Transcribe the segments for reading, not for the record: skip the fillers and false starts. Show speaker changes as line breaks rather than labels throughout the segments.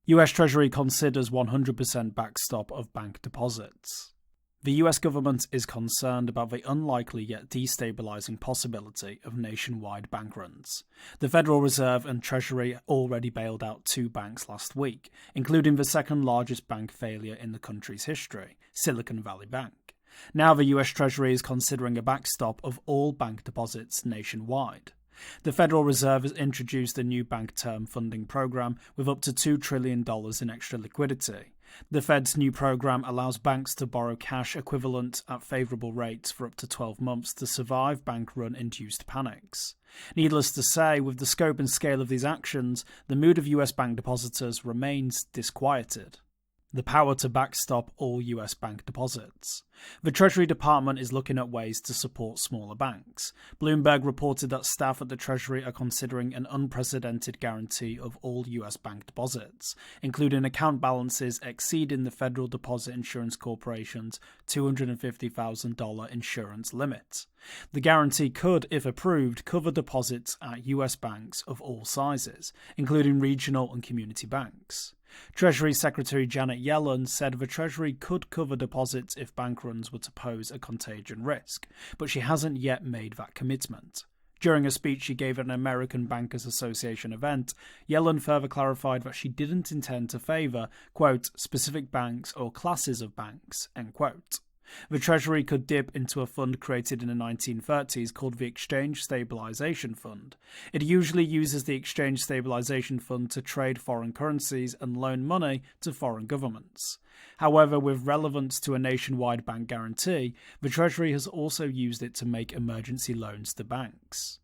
US Treasury considers 100% backstop of bank deposits. The US government is concerned about the unlikely yet destabilizing possibility of nationwide bank runs. The Federal Reserve and Treasury already bailed out 2 banks last week, including the second largest bank failure in the country's history, Silicon Valley Bank. Now the US Treasury is considering a backstop of all bank deposits nationwide. The Federal Reserve has introduced a new bank term funding program with up to $2 trillion in extra liquidity. The Fed's new program allows banks to borrow cash equivalent at favourable rates for up to 12 months to survive bank-run-induced panics. Needless to say, with the scope and scale of these actions, the mood of US bank depositors remains disquieted. The power to backstop all US bank deposits. The Treasury Department is looking at ways to support smaller banks. Bloomberg reported that staff at the Treasury are considering an unprecedented guarantee of all US bank deposits, including account balances exceeding the Federal Deposit Insurance Corporation's $250,000 insurance limit. The guarantee could, if approved, cover deposits at US banks of all sizes, including regional and community banks. Treasury Secretary Janet Yellen said the Treasury could cover deposits if bank runs were to pose a contagion risk, but she hasn't yet made that commitment. During a speech she gave at an American Bankers Association event, Yellen further clarified that she didn't intend to favour, quote, specific banks or classes of banks, end quote. The Treasury could dip into a fund created in the 1930s called the Exchange Stabilization Fund. It usually uses the Exchange Stabilization Fund to trade foreign currencies and loan money to foreign governments. However, with relevance to a nationwide bank guarantee, the Treasury has also used it to make emergency loans to banks.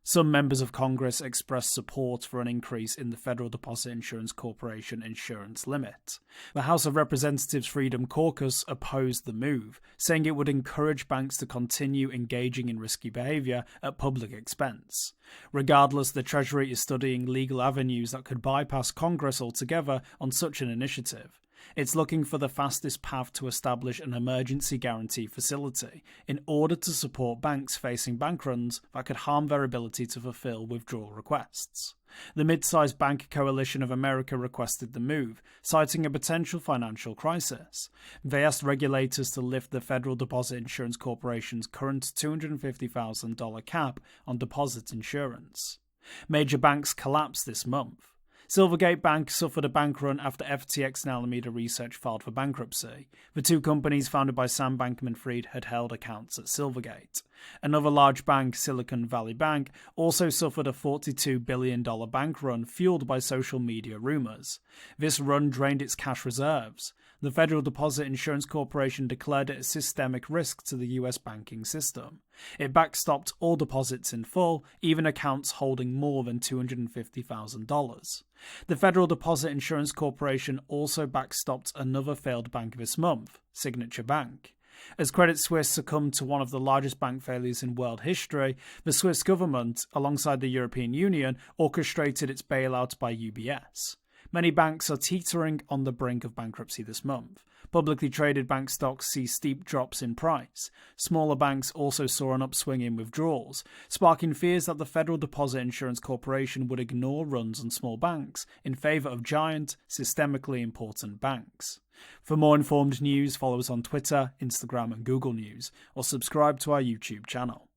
Some members of Congress expressed support for an increase in the Federal Deposit Insurance Corporation insurance limit. The House of Representatives Freedom Caucus opposed the move, saying it would encourage banks to continue engaging in risky behavior at public expense. Regardless, the Treasury is studying legal avenues that could bypass Congress altogether on such an initiative. It's looking for the fastest path to establish an emergency guarantee facility in order to support banks facing bank runs that could harm their ability to fulfill withdrawal requests. The mid-sized Bank Coalition of America requested the move, citing a potential financial crisis. They asked regulators to lift the Federal Deposit Insurance Corporation's current $250,000 cap on deposit insurance. Major banks collapsed this month. Silvergate Bank suffered a bank run after FTX and Alameda Research filed for bankruptcy. The 2 companies founded by Sam Bankman-Fried had held accounts at Silvergate. Another large bank, Silicon Valley Bank, also suffered a $42 billion bank run fueled by social media rumors. This run drained its cash reserves. The Federal Deposit Insurance Corporation declared it a systemic risk to the US banking system. It backstopped all deposits in full, even accounts holding more than $250,000. The Federal Deposit Insurance Corporation also backstopped another failed bank this month, Signature Bank. As Credit Suisse succumbed to one of the largest bank failures in world history, the Swiss government, alongside the European Union, orchestrated its bailout by UBS. Many banks are teetering on the brink of bankruptcy this month. Publicly traded bank stocks see steep drops in price. Smaller banks also saw an upswing in withdrawals, sparking fears that the Federal Deposit Insurance Corporation would ignore runs on small banks in favour of giant, systemically important banks. For more informed news, follow us on Twitter, Instagram and Google News, or subscribe to our YouTube channel.